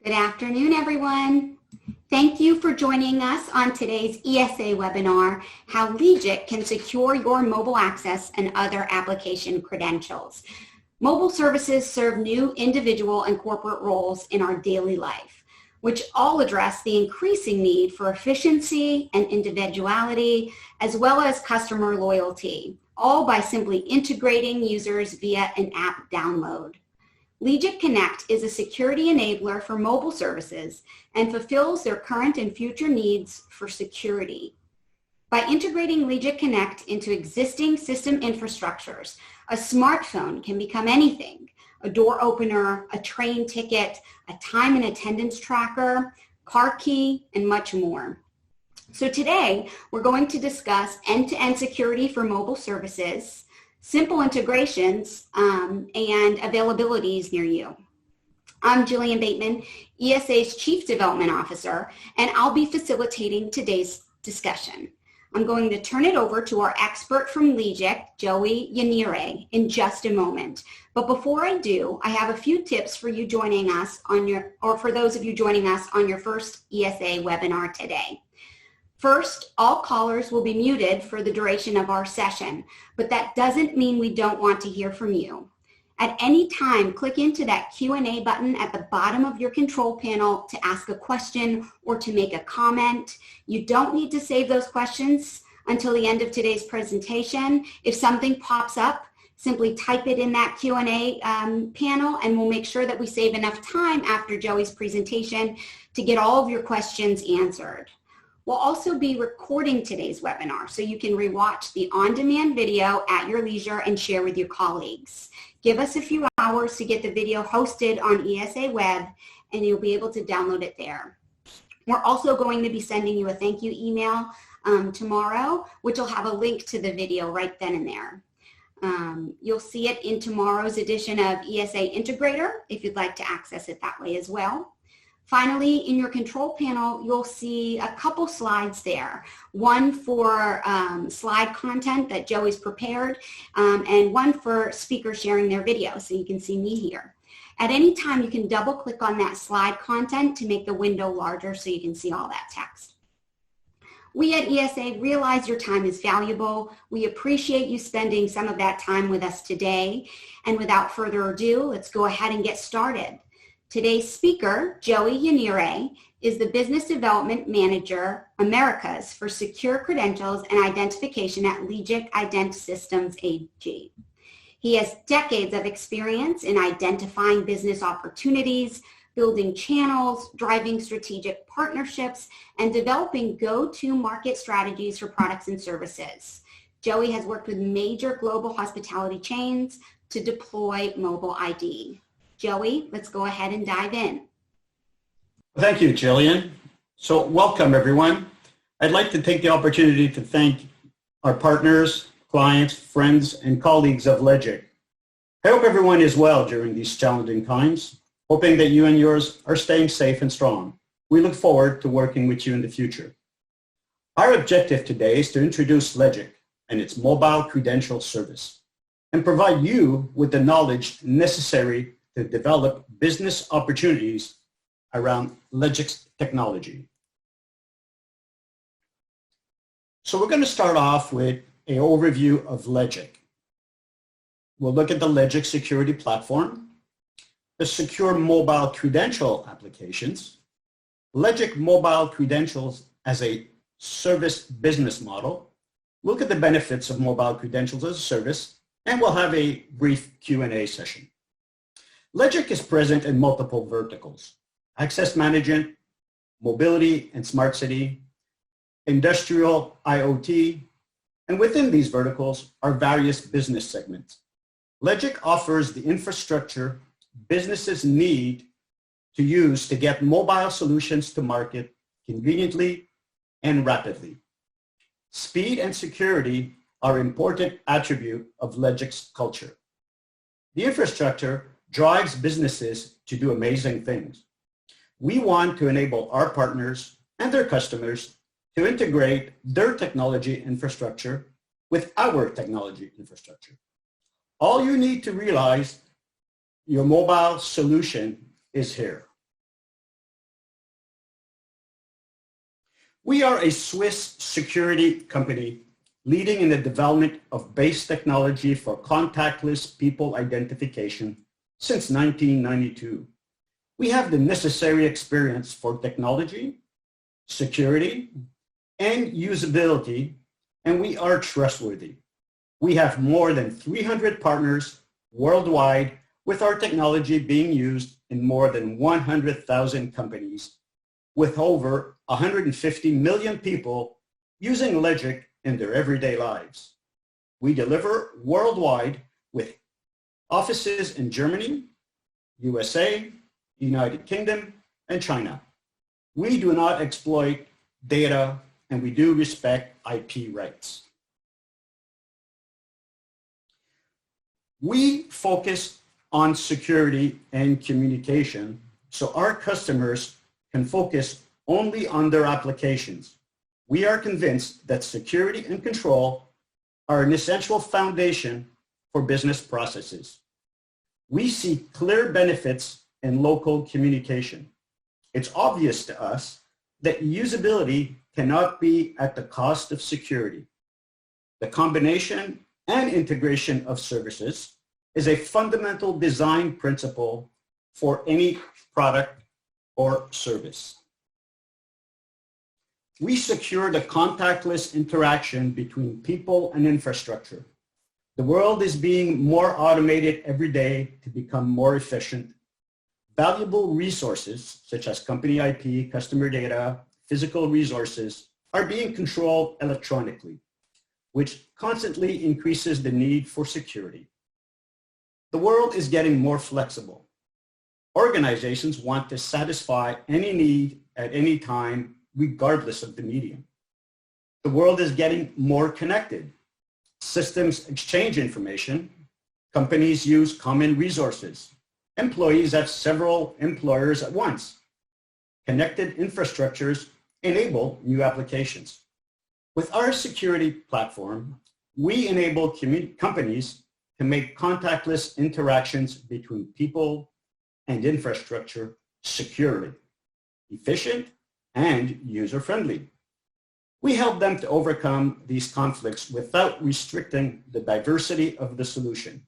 Good afternoon, everyone. Thank you for joining us on today's ESA webinar, How LEGIC Can Secure Your Mobile Access and Other Application Credentials. Mobile services serve new individual and corporate roles in our daily life, which all address the increasing need for efficiency and individuality, as well as customer loyalty, all by simply integrating users via an app download. LEGIC Connect is a security enabler for mobile services and fulfills their current and future needs for security. By integrating LEGIC Connect into existing system infrastructures, a smartphone can become anything: a door opener, a train ticket, a time and attendance tracker, car key, and much more. So today, we're going to discuss end-to-end security for mobile services, simple integrations, and availabilities near you. I'm Jillian Bateman, ESA's Chief Development Officer, and I'll be facilitating today's discussion. I'm going to turn it over to our expert from LEGIC, Joey Yanire, in just a moment. But before I do, I have a few tips for you joining us for those of you joining us on your first ESA webinar today. First, all callers will be muted for the duration of our session, but that doesn't mean we don't want to hear from you. At any time, click into that Q&A button at the bottom of your control panel to ask a question or to make a comment. You don't need to save those questions until the end of today's presentation. If something pops up, simply type it in that Q&A panel, and we'll make sure that we save enough time after Joey's presentation to get all of your questions answered. We'll also be recording today's webinar, so you can rewatch the on-demand video at your leisure and share with your colleagues. Give us a few hours to get the video hosted on ESA Web, and you'll be able to download it there. We're also going to be sending you a thank you email tomorrow, which will have a link to the video right then and there. You'll see it in tomorrow's edition of ESA Integrator if you'd like to access it that way as well. Finally, in your control panel, you'll see a couple slides there. One for slide content that Joey's prepared, and one for speakers sharing their video, so you can see me here. At any time, you can double click on that slide content to make the window larger so you can see all that text. We at ESA realize your time is valuable. We appreciate you spending some of that time with us today. And without further ado, let's go ahead and get started. Today's speaker, Joey Yanire, is the Business Development Manager, Americas for Secure Credentials and Identification at LEGIC ID Systems AG. He has decades of experience in identifying business opportunities, building channels, driving strategic partnerships, and developing go-to-market strategies for products and services. Joey has worked with major global hospitality chains to deploy mobile ID. Joey, let's go ahead and dive in. Thank you, Jillian. So welcome, everyone. I'd like to take the opportunity to thank our partners, clients, friends, and colleagues of LEGIC. I hope everyone is well during these challenging times, hoping that you and yours are staying safe and strong. We look forward to working with you in the future. Our objective today is to introduce LEGIC and its mobile credential service and provide you with the knowledge necessary to develop business opportunities around LEGIC's technology. So we're going to start off with an overview of LEGIC. We'll look at the LEGIC security platform, the secure mobile credential applications, LEGIC mobile credentials as a service business model, look at the benefits of mobile credentials as a service, and we'll have a brief Q&A session. LEGIC is present in multiple verticals: access management, mobility and smart city, industrial IoT, and within these verticals are various business segments. LEGIC offers the infrastructure businesses need to use to get mobile solutions to market conveniently and rapidly. Speed and security are important attributes of LEGIC's culture. The infrastructure drives businesses to do amazing things. We want to enable our partners and their customers to integrate their technology infrastructure with our technology infrastructure. All you need to realize your mobile solution is here. We are a Swiss security company leading in the development of base technology for contactless people identification since 1992. We have the necessary experience for technology, security, and usability, and we are trustworthy. We have more than 300 partners worldwide, with our technology being used in more than 100,000 companies, with over 150 million people using LEGIC in their everyday lives. We deliver worldwide with offices in Germany, USA, United Kingdom, and China. We do not exploit data, and we do respect IP rights. We focus on security and communication so our customers can focus only on their applications. We are convinced that security and control are an essential foundation for business processes. We see clear benefits in local communication. It's obvious to us that usability cannot be at the cost of security. The combination and integration of services is a fundamental design principle for any product or service. We secure the contactless interaction between people and infrastructure. The world is being more automated every day to become more efficient. Valuable resources, such as company IP, customer data, physical resources, are being controlled electronically, which constantly increases the need for security. The world is getting more flexible. Organizations want to satisfy any need at any time, regardless of the medium. The world is getting more connected. Systems exchange information. Companies use common resources. Employees have several employers at once. Connected infrastructures enable new applications. With our security platform, we enable companies to make contactless interactions between people and infrastructure securely, efficient, and user-friendly. We help them to overcome these conflicts without restricting the diversity of the solution.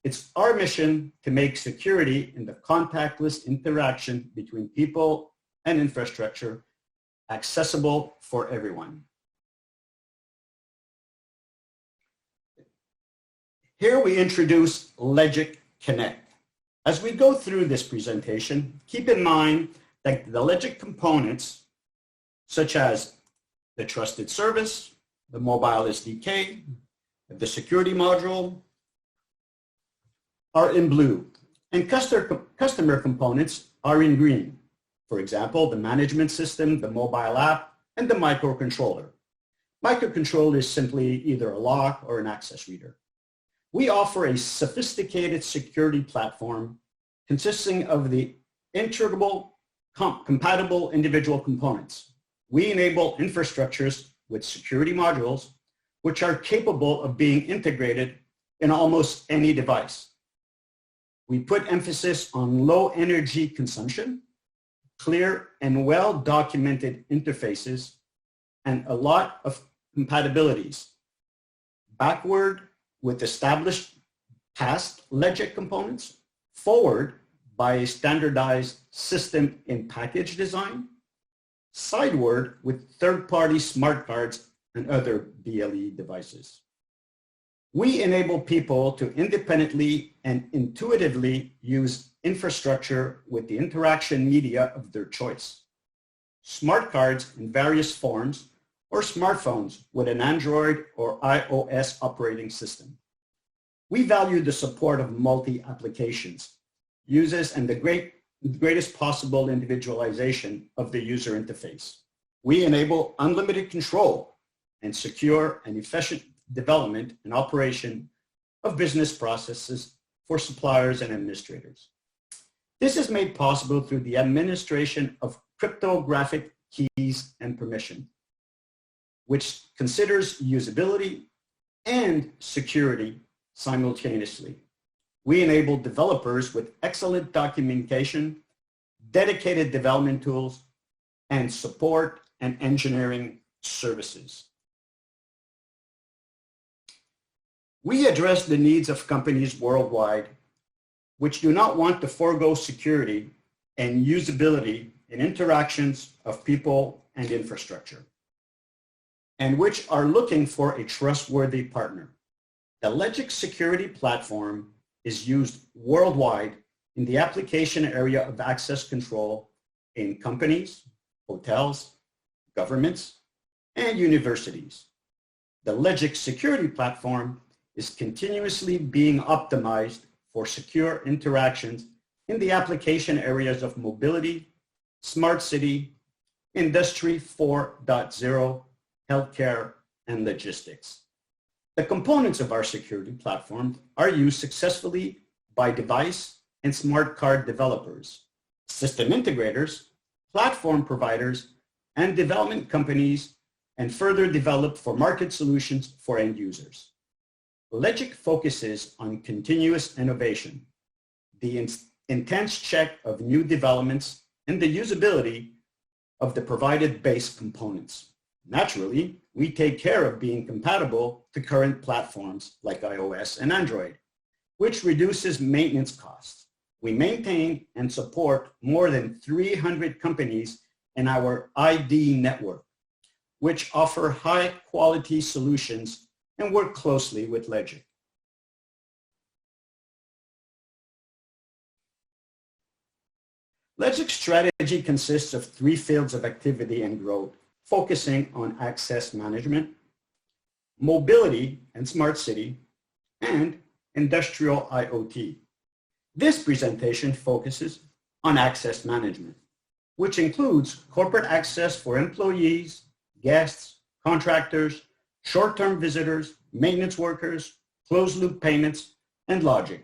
It's our mission to make security in the contactless interaction between people and infrastructure accessible for everyone. Here we introduce LEGIC Connect. As we go through this presentation, keep in mind that the LEGIC components, such as the trusted service, the mobile SDK, the security module, are in blue, and customer components are in green. For example, the management system, the mobile app, and the microcontroller. Microcontroller is simply either a lock or an access reader. We offer a sophisticated security platform consisting of the integrable, compatible individual components. We enable infrastructures with security modules, which are capable of being integrated in almost any device. We put emphasis on low energy consumption, clear and well-documented interfaces, and a lot of compatibilities. Backward with established past LEGIC components, forward by a standardized system in package design, sideward with third-party smart cards and other BLE devices. We enable people to independently and intuitively use infrastructure with the interaction media of their choice. Smart cards in various forms, or smartphones with an Android or iOS operating system. We value the support of multi-applications, uses, and the greatest possible individualization of the user interface. We enable unlimited control and secure and efficient development and operation of business processes for suppliers and administrators. This is made possible through the administration of cryptographic keys and permission, which considers usability and security simultaneously. We enable developers with excellent documentation, dedicated development tools, and support and engineering services. We address the needs of companies worldwide which do not want to forego security and usability in interactions of people and infrastructure, and which are looking for a trustworthy partner. The LEGIC security platform is used worldwide in the application area of access control in companies, hotels, governments, and universities. The LEGIC security platform is continuously being optimized for secure interactions in the application areas of mobility, smart city, Industry 4.0, healthcare, and logistics. The components of our security platform are used successfully by device and smart card developers, system integrators, platform providers, and development companies, and further developed for market solutions for end users. LEGIC focuses on continuous innovation, the intense check of new developments, and the usability of the provided base components. Naturally, we take care of being compatible to current platforms like iOS and Android, which reduces maintenance costs. We maintain and support more than 300 companies in our ID network, which offer high-quality solutions and work closely with LEGIC. LEGIC's strategy consists of 3 fields of activity and growth, focusing on access management, mobility and smart city, and industrial IoT. This presentation focuses on access management, which includes corporate access for employees, guests, contractors, short-term visitors, maintenance workers, closed-loop payments, and lodging.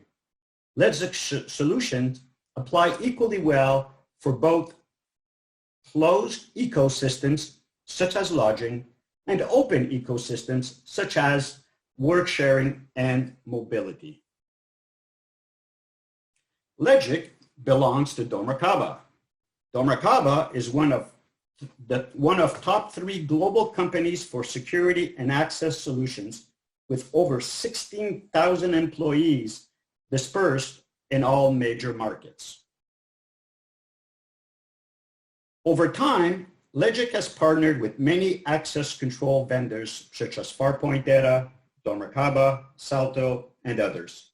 LEGIC solutions apply equally well for both closed ecosystems such as lodging and open ecosystems such as work sharing and mobility. LEGIC belongs to Dormakaba. Dormakaba is one of top 3 global companies for security and access solutions with over 16,000 employees dispersed in all major markets. Over time, LEGIC has partnered with many access control vendors such as Farpoint Data, Dormakaba, Salto, and others.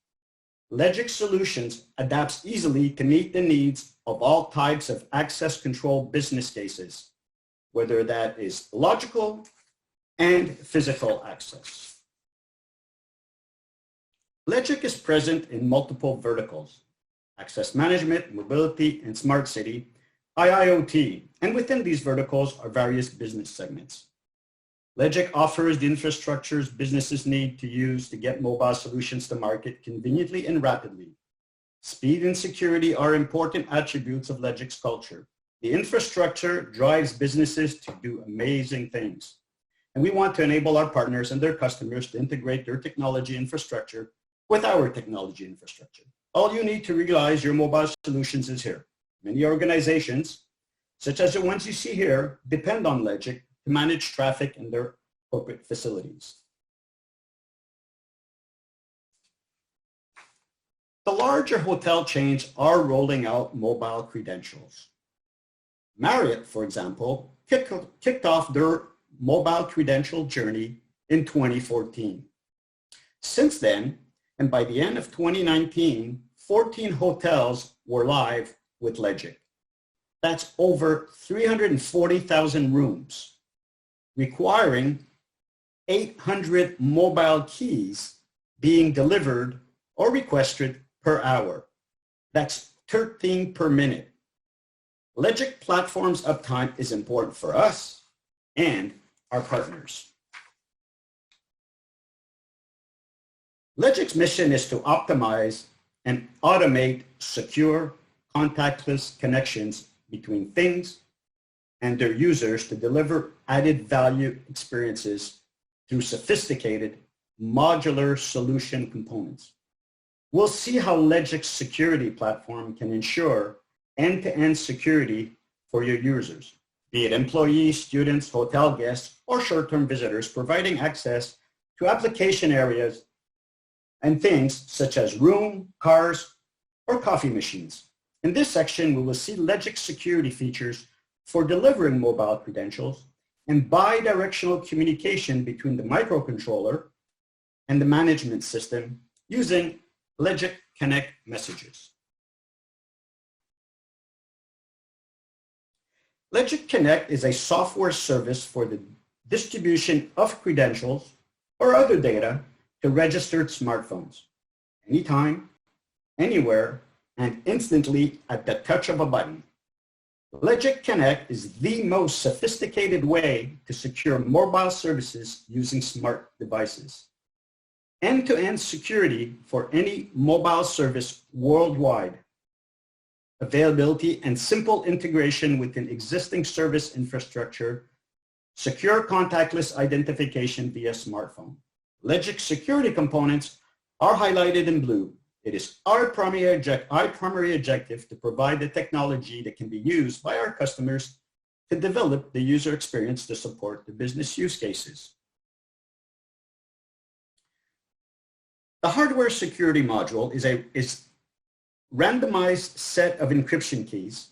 LEGIC Solutions adapts easily to meet the needs of all types of access control business cases, whether that is logical and physical access. LEGIC is present in multiple verticals: access management, mobility, and smart city, IIoT, and within these verticals are various business segments. LEGIC offers the infrastructures businesses need to use to get mobile solutions to market conveniently and rapidly. Speed and security are important attributes of LEGIC's culture. The infrastructure drives businesses to do amazing things, and we want to enable our partners and their customers to integrate their technology infrastructure with our technology infrastructure. All you need to realize your mobile solutions is here. Many organizations, such as the ones you see here, depend on LEGIC to manage traffic in their corporate facilities. The larger hotel chains are rolling out mobile credentials. Marriott, for example, kicked off their mobile credential journey in 2014. Since then, and by the end of 2019, 14 hotels were live with LEGIC. That's over 340,000 rooms, requiring 800 mobile keys being delivered or requested per hour. That's 13 per minute. LEGIC platform's uptime is important for us and our partners. LEGIC's mission is to optimize and automate secure, contactless connections between things and their users to deliver added value experiences through sophisticated modular solution components. We'll see how LEGIC's security platform can ensure end-to-end security for your users. be it employees, students, hotel guests, or short-term visitors, providing access to application areas and things such as room, cars, or coffee machines. In this section, we will see LEGIC security features for delivering mobile credentials and bi-directional communication between the microcontroller and the management system using LEGIC Connect messages. LEGIC Connect is a software service for the distribution of credentials or other data to registered smartphones, anytime, anywhere, and instantly at the touch of a button. LEGIC Connect is the most sophisticated way to secure mobile services using smart devices. End-to-end security for any mobile service worldwide. Availability and simple integration within existing service infrastructure. Secure contactless identification via smartphone. LEGIC security components are highlighted in blue. It is our primary objective to provide the technology that can be used by our customers to develop the user experience to support the business use cases. The hardware security module is randomized set of encryption keys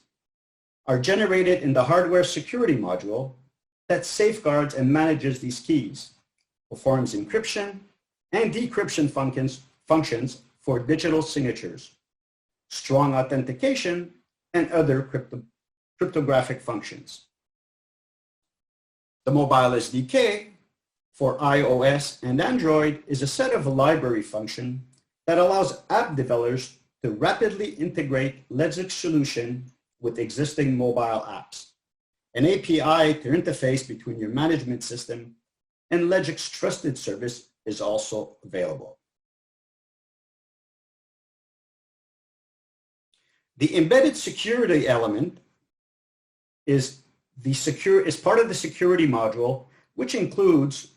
are generated in the hardware security module that safeguards and manages these keys, performs encryption and decryption functions for digital signatures, strong authentication, and other cryptographic functions. The mobile SDK for iOS and Android is a set of a library function that allows app developers to rapidly integrate LEGIC solution with existing mobile apps. An API to interface between your management system and LEGIC's trusted service is also available. The embedded security element is part of the security module, which includes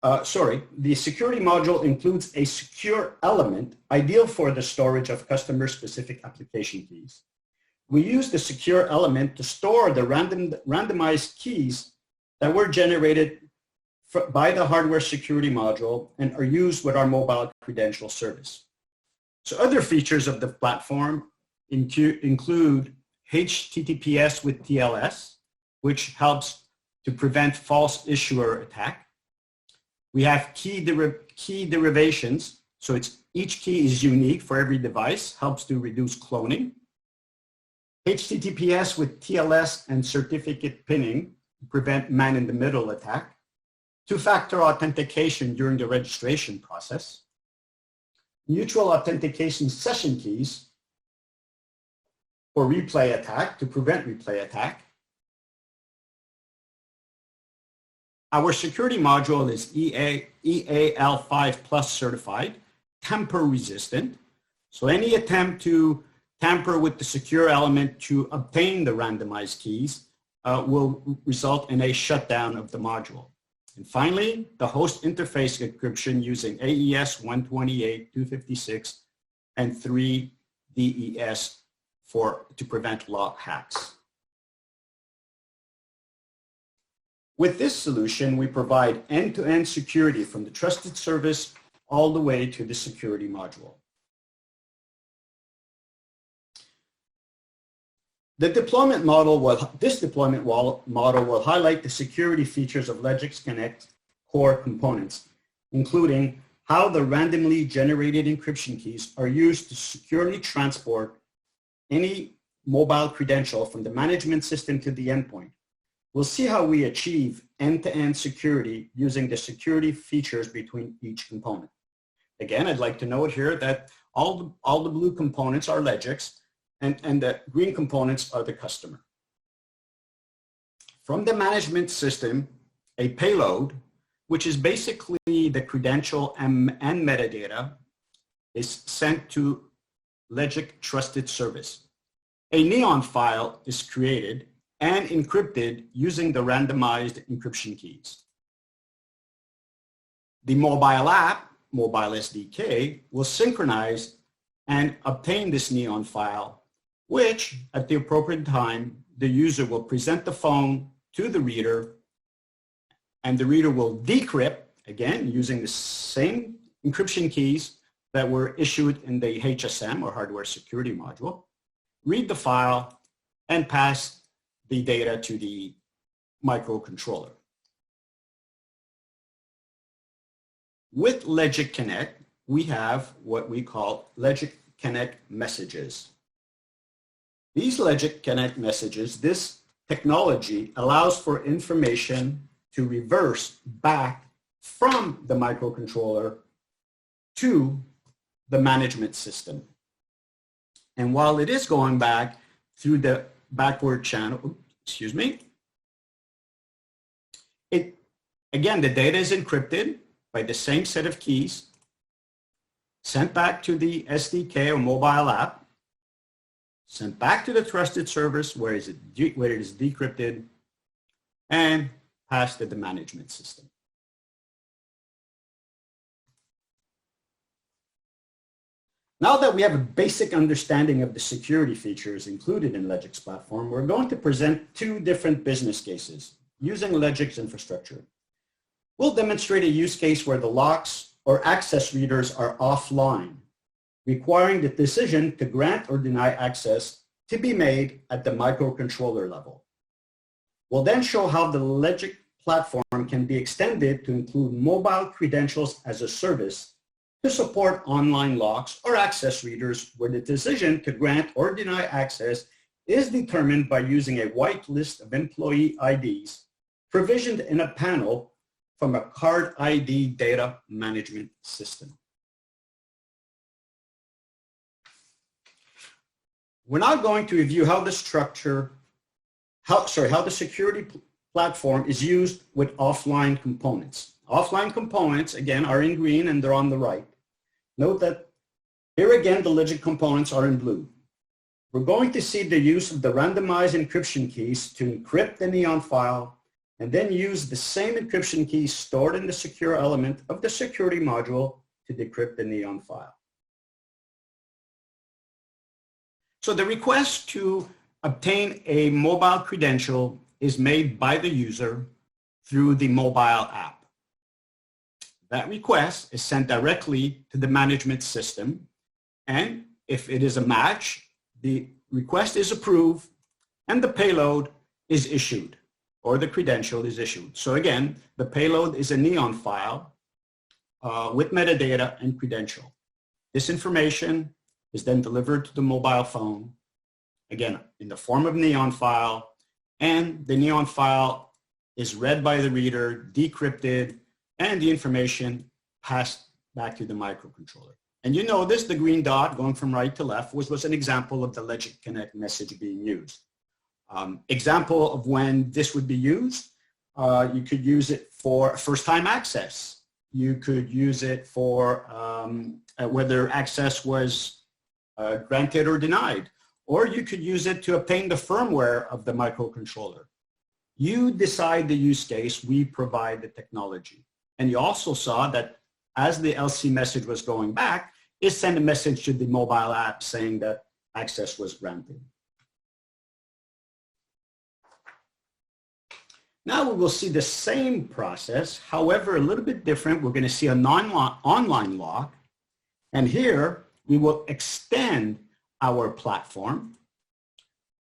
the security module includes a secure element ideal for the storage of customer-specific application keys. We use the secure element to store the randomized keys that were generated by the hardware security module and are used with our mobile credential service. So other features of the platform include HTTPS with TLS, which helps to prevent false issuer attack. We have key derivations, so each key is unique for every device, helps to reduce cloning. HTTPS with TLS and certificate pinning to prevent man-in-the-middle attack. Two-factor authentication during the registration process. Mutual authentication session keys for replay attack to prevent replay attack. Our security module is EAL5 Plus certified, tamper resistant. So any attempt to tamper with the secure element to obtain the randomized keys will result in a shutdown of the module. And finally, the host interface encryption using AES 128.256 and 3 DES to prevent lock hacks. With this solution, we provide end-to-end security from the trusted service all the way to the security module. This deployment model will highlight the security features of LEGIC Connect core components, including how the randomly generated encryption keys are used to securely transport any mobile credential from the management system to the endpoint. We'll see how we achieve end-to-end security using the security features between each component. Again, I'd like to note here that all the blue components are LEGIC's and the green components are the customer. From the management system, a payload, which is basically the credential and metadata, is sent to LEGIC Trusted Service. A neon file is created and encrypted using the randomized encryption keys. The mobile app, mobile SDK, will synchronize and obtain this neon file, which at the appropriate time, the user will present the phone to the reader, and the reader will decrypt, again, using the same encryption keys that were issued in the HSM, or hardware security module, read the file, and pass the data to the microcontroller. With LEGIC Connect, we have what we call LEGIC Connect messages. These LEGIC Connect messages, this technology allows for information to reverse back from the microcontroller to the management system. And while it is going back through the backward channel, again, the data is encrypted by the same set of keys, sent back to the SDK or mobile app, sent back to the trusted service where it is decrypted, and passed to the management system. Now that we have a basic understanding of the security features included in LEGIC's platform, we're going to present two different business cases using LEGIC's infrastructure. We'll demonstrate a use case where the locks or access readers are offline, requiring the decision to grant or deny access to be made at the microcontroller level. We'll then show how the LEGIC platform can be extended to include mobile credentials as a service to support online locks or access readers where the decision to grant or deny access is determined by using a white list of employee IDs provisioned in a panel from a card ID data management system. We're now going to review how the security platform is used with offline components. Offline components, again, are in green and they're on the right. Note that here again, the LEGIC components are in blue. We're going to see the use of the randomized encryption keys to encrypt the neon file and then use the same encryption keys stored in the secure element of the security module to decrypt the neon file. So the request to obtain a mobile credential is made by the user through the mobile app. That request is sent directly to the management system, and if it is a match, the request is approved and the payload is issued, or the credential is issued. So again, the payload is a neon file with metadata and credential. This information is then delivered to the mobile phone, again, in the form of neon file, and the neon file is read by the reader, decrypted, and the information passed back to the microcontroller. And you notice the green dot going from right to left was an example of the LEGIC Connect message being used. Example of when this would be used, you could use it for first-time access. You could use it for whether access was granted or denied, or you could use it to obtain the firmware of the microcontroller. You decide the use case, we provide the technology. And you also saw that as the LC message was going back, it sent a message to the mobile app saying that access was granted. Now we will see the same process, however, a little bit different. We're going to see an online lock, and here we will extend our platform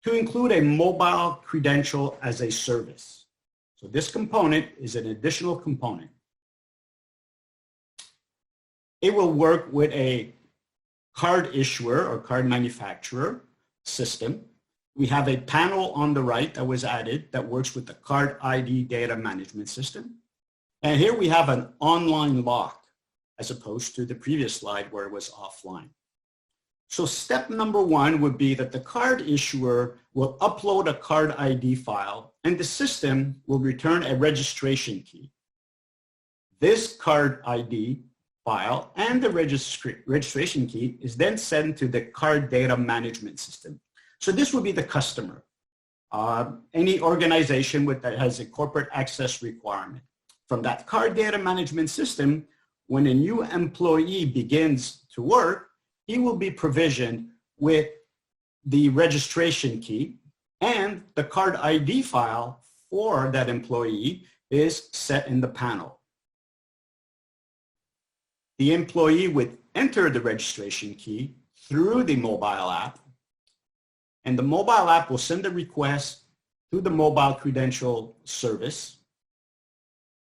to include a mobile credential as a service. So this component is an additional component. It will work with a card issuer or card manufacturer system. We have a panel on the right that was added that works with the card ID data management system. And here we have an online lock as opposed to the previous slide where it was offline. So step number one would be that the card issuer will upload a card ID file and the system will return a registration key. This card ID file and the registration key is then sent to the card data management system. So this would be the customer, any organization that has a corporate access requirement. From that card data management system, when a new employee begins to work, he will be provisioned with the registration key and the card ID file for that employee is set in the panel. The employee would enter the registration key through the mobile app, and the mobile app will send a request to the mobile credential service,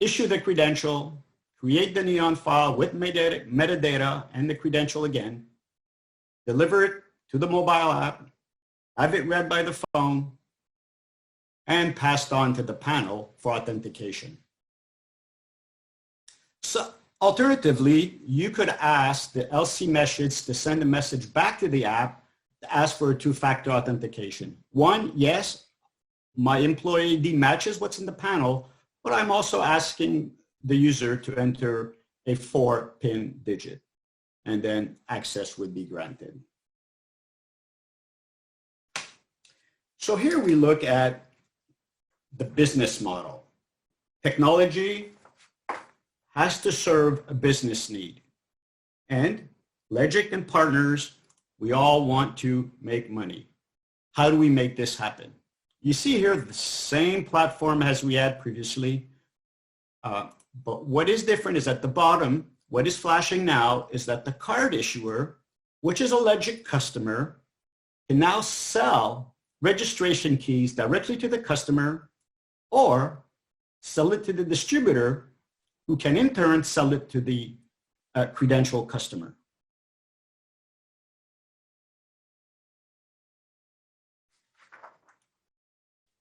issue the credential, create the neon file with metadata and the credential again, deliver it to the mobile app, have it read by the phone, and passed on to the panel for authentication. So alternatively, you could ask the LC message to send a message back to the app to ask for a two-factor authentication. One, yes, my employee ID matches what's in the panel, but I'm also asking the user to enter a 4-pin digit, and then access would be granted. So here we look at the business model. Technology has to serve a business need, and LEGIC and partners, we all want to make money. How do we make this happen? You see here the same platform as we had previously, but what is different is at the bottom, what is flashing now is that the card issuer, which is a LEGIC customer, can now sell registration keys directly to the customer or sell it to the distributor, who can in turn sell it to the credential customer.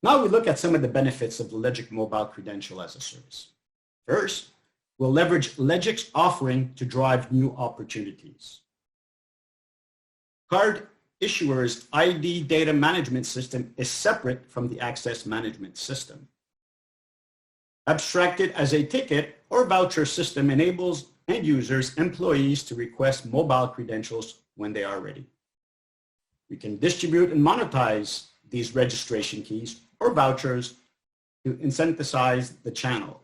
Now we look at some of the benefits of the LEGIC Mobile Credential as a Service. First, we'll leverage LEGIC's offering to drive new opportunities. Card issuer's ID data management system is separate from the access management system. Abstracted as a ticket or voucher system enables end users, employees to request mobile credentials when they are ready. We can distribute and monetize these registration keys or vouchers to incentivize the channel.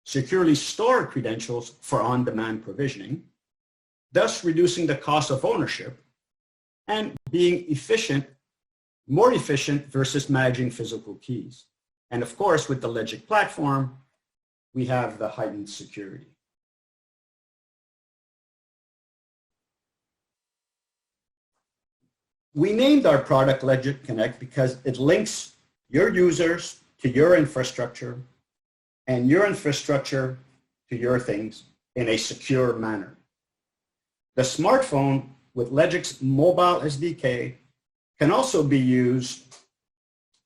Securely store credentials for on-demand provisioning, thus reducing the cost of ownership and being efficient, more efficient versus managing physical keys. And of course, with the LEGIC platform, we have the heightened security. We named our product LEGIC Connect because it links your users to your infrastructure and your infrastructure to your things in a secure manner. The smartphone with LEGIC's mobile SDK can also be used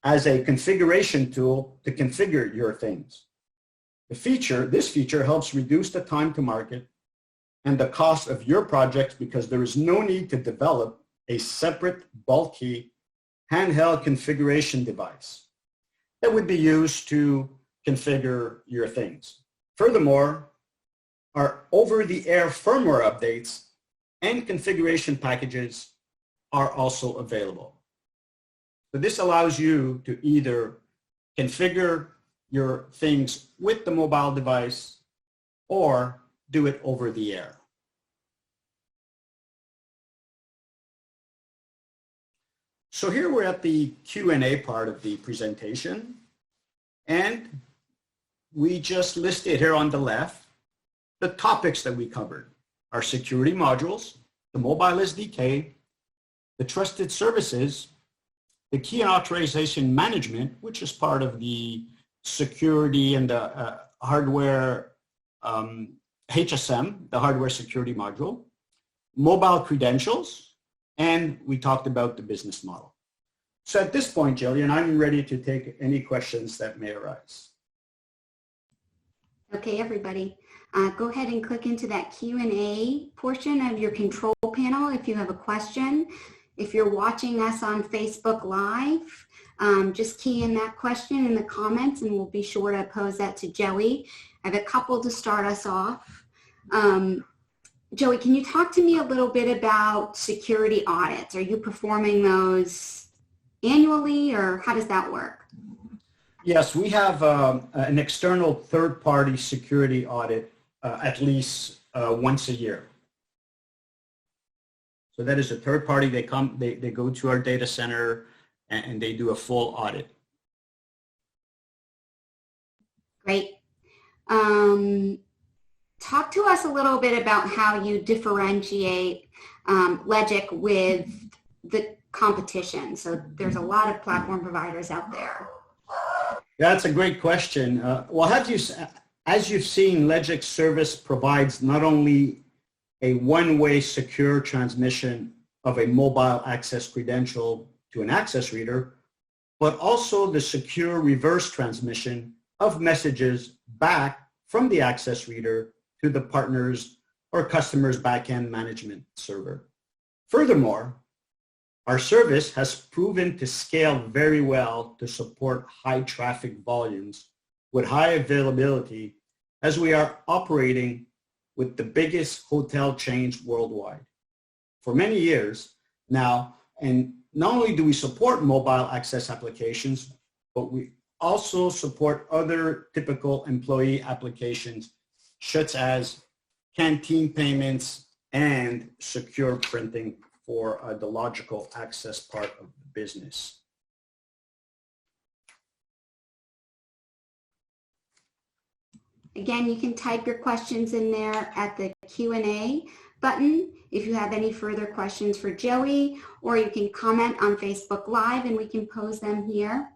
as a configuration tool to configure your things. This feature helps reduce the time to market and the cost of your projects because there is no need to develop a separate bulky handheld configuration device that would be used to configure your things. Furthermore, our over-the-air firmware updates and configuration packages are also available. So this allows you to either configure your things with the mobile device or do it over the air. So here we're at the Q&A part of the presentation, and we just listed here on the left the topics that we covered: our security modules, the mobile SDK, the trusted services, the key and authorization management, which is part of the security and the hardware HSM, the hardware security module, mobile credentials, and we talked about the business model. So at this point, Jillian, I'm ready to take any questions that may arise. Okay, everybody, go ahead and click into that Q&A portion of your control panel if you have a question. If you're watching us on Facebook Live, just key in that question in the comments and we'll be sure to pose that to Joey. I have a couple to start us off. Joey, can you talk to me a little bit about security audits? Are you performing those annually or how does that work? Yes, we have an external third-party security audit at least once a year. So that is a third party. They go to our data center and they do a full audit. Great. Talk to us a little bit about how you differentiate LEGIC with the competition. So there's a lot of platform providers out there. That's a great question. Well, as you've seen, LEGIC service provides not only a one-way secure transmission of a mobile access credential to an access reader, but also the secure reverse transmission of messages back from the access reader to the partner's or customer's backend management server. Furthermore, our service has proven to scale very well to support high traffic volumes with high availability, as we are operating with the biggest hotel chains worldwide for many years now. And not only do we support mobile access applications, but we also support other typical employee applications such as canteen payments and secure printing for the logical access part of the business. Again, you can type your questions in there at the Q&A button if you have any further questions for Joey, or you can comment on Facebook Live and we can pose them here.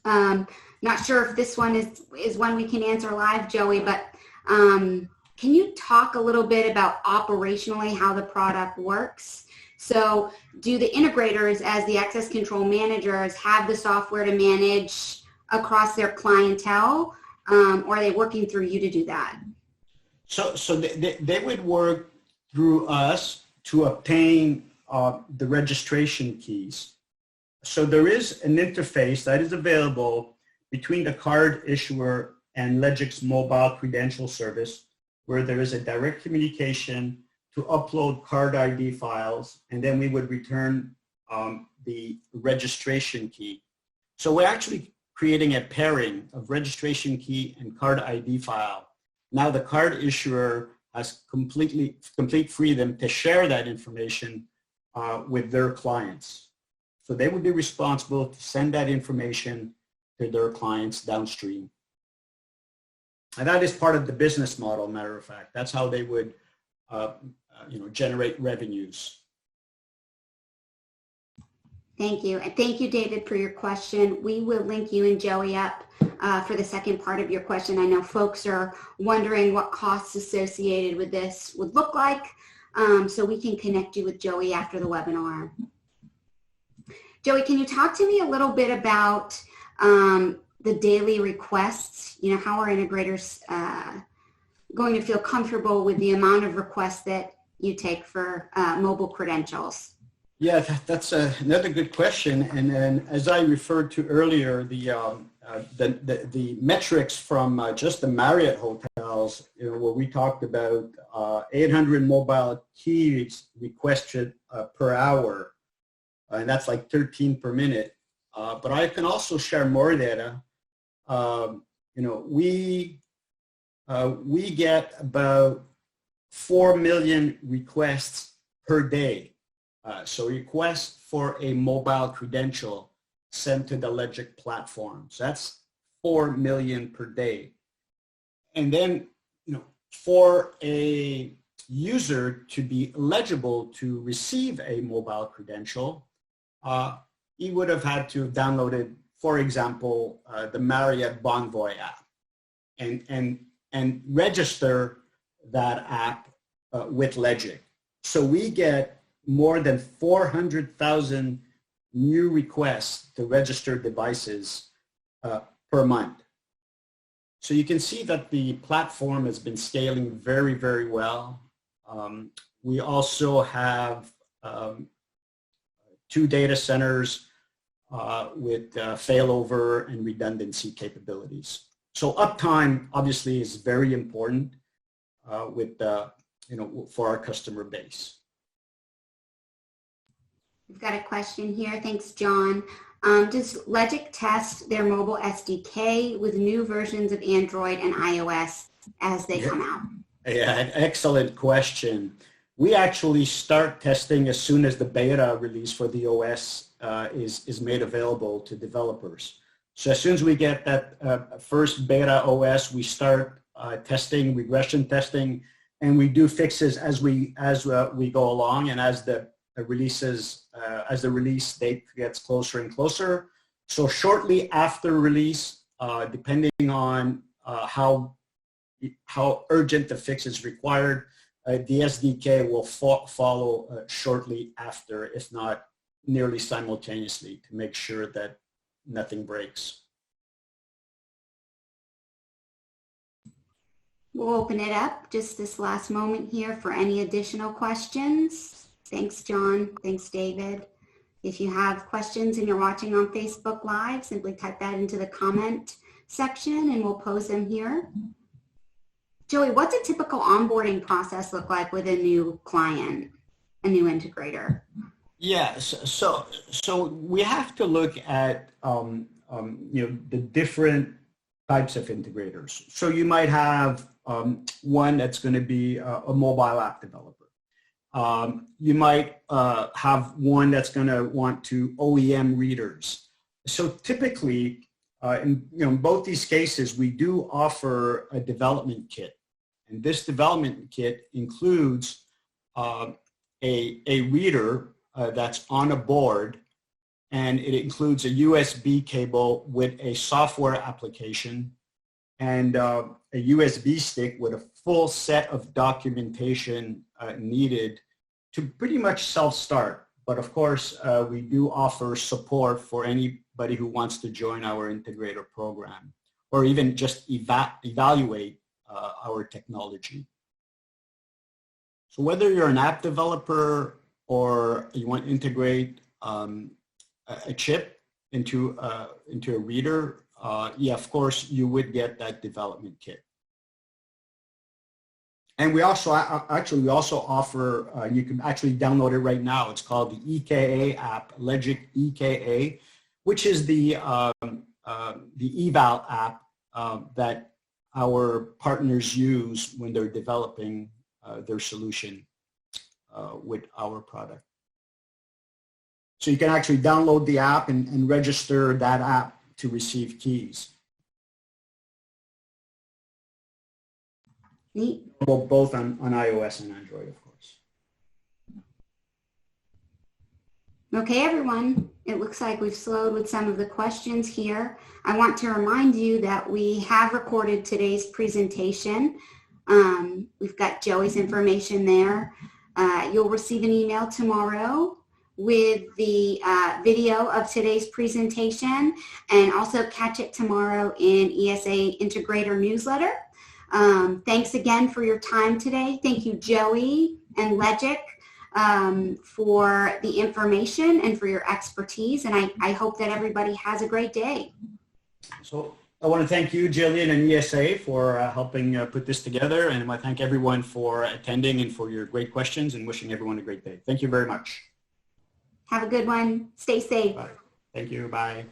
Not sure if this one is one we can answer live, Joey, but can you talk a little bit about operationally how the product works? So do the integrators, as the access control managers, have the software to manage across their clientele, or are they working through you to do that? So they would work through us to obtain the registration keys. So there is an interface that is available between the card issuer and LEGIC's mobile credential service, where there is a direct communication to upload card ID files, and then we would return the registration key. So we're actually creating a pairing of registration key and card ID file. Now the card issuer has complete freedom to share that information with their clients. So they would be responsible to send that information to their clients downstream. And that is part of the business model, matter of fact. That's how they would generate revenues. Thank you. And thank you, David, for your question. We will link you and Joey up for the second part of your question. I know folks are wondering what costs associated with this would look like, so we can connect you with Joey after the webinar. Joey, can you talk to me a little bit about the daily requests? You know, how are integrators going to feel comfortable with the amount of requests that you take for mobile credentials? Yeah, that's another good question. And as I referred to earlier, the metrics from just the Marriott hotels, where we talked about 800 mobile keys requested per hour, and that's like 13 per minute. But I can also share more data. We get about 4 million requests per day. So requests for a mobile credential sent to the LEGIC platform. So that's 4 million per day. And then, for a user to be eligible to receive a mobile credential, he would have had to have downloaded, for example, the Marriott Bonvoy app and register that app with LEGIC. So we get more than 400,000 new requests to register devices per month. So you can see that the platform has been scaling very, very well. We also have 2 data centers with failover and redundancy capabilities. So uptime obviously is very important for our customer base. We've got a question here. Thanks, John. Does LEGIC test their mobile SDK with new versions of Android and iOS as they come out? Yeah, excellent question. We actually start testing as soon as the beta release for the OS is made available to developers. So as soon as we get that first beta OS, we start testing, regression testing, and we do fixes as we go along, and as the release date gets closer and closer. So shortly after release, depending on how urgent the fix is required, the SDK will follow shortly after, if not nearly simultaneously, to make sure that nothing breaks. We'll open it up just this last moment here for any additional questions. Thanks, John. Thanks, David. If you have questions and you're watching on Facebook Live, simply type that into the comment section and we'll pose them here. Joey, what's a typical onboarding process look like with a new client, a new integrator? Yeah, so we have to look at the different types of integrators. So you might have one that's going to be a mobile app developer. You might have one that's going to want to OEM readers. So typically, in both these cases, we do offer a development kit, and this development kit includes a reader that's on a board, and it includes a USB cable with a software application and a USB stick with a full set of documentation needed to pretty much self-start. But of course, we do offer support for anybody who wants to join our integrator program or even just evaluate our technology. So whether you're an app developer or you want to integrate a chip into a reader, yeah, of course, you would get that development kit. And we also offer, you can actually download it right now. It's called the EKA app, LEGIC EKA, which is the eval app that our partners use when they're developing their solution with our product. So you can actually download the app and register that app to receive keys. Neat. Well, both on iOS and Android, of course. Okay, everyone, it looks like we've slowed with some of the questions here. I want to remind you that we have recorded today's presentation. We've got Joey's information there. You'll receive an email tomorrow with the video of today's presentation, and also catch it tomorrow in ESA Integrator newsletter. Thanks again for your time today. Thank you, Joey and LEGIC, for the information and for your expertise, and I hope that everybody has a great day. So I want to thank you, Jillian, and ESA for helping put this together, and I want to thank everyone for attending and for your great questions, and wishing everyone a great day. Thank you very much. Have a good one. Stay safe. Bye. Thank you. Bye.